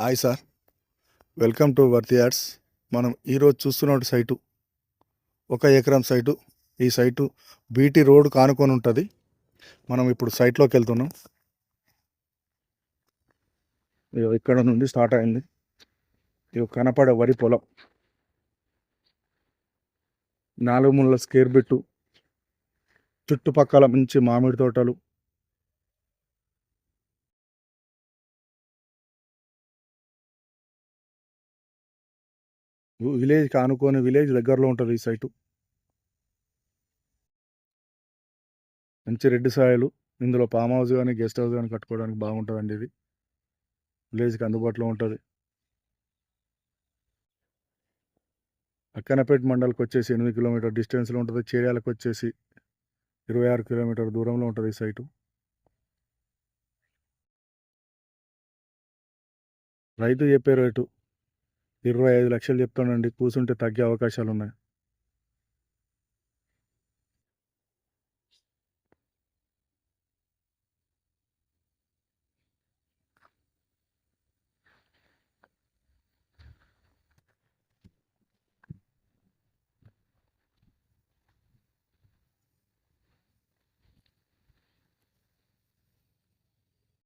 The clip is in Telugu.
Hi sir, welcome to worthy ads. మనం ఈరోజు చూస్తున్న సైటు 1 ఎకరం సైటు. ఈ సైటు బీటీ రోడ్ కానుకొని ఉంటుంది. మనం ఇప్పుడు సైట్లోకి వెళ్తున్నాం. ఇక్కడ నుండి స్టార్ట్ అయింది. ఇది కనపడే వరి పొలం, 4 మూలల స్క్వేర్ బిట్టు, చుట్టుపక్కల మంచి మామిడి తోటలు. విలేజ్ కానుకొని, విలేజ్ దగ్గరలో ఉంటుంది ఈ సైటు. మంచి రెడ్డి సాయలు. ఇందులో ఫామ్ హౌస్ కానీ గెస్ట్ హౌస్ కానీ కట్టుకోవడానికి బాగుంటుందండి. ఇది విలేజ్కి అందుబాటులో ఉంటుంది. అక్కనపేట మండలికి వచ్చేసి 8 కిలోమీటర్ డిస్టెన్స్లో ఉంటుంది. చేర్యాలకు వచ్చేసి 26 కిలోమీటర్ దూరంలో ఉంటుంది ఈ సైటు. రైతు చెప్పే రేటు 25 లక్షలు చెప్తానండి. కూర్చుంటే తగ్గే అవకాశాలు ఉన్నాయి.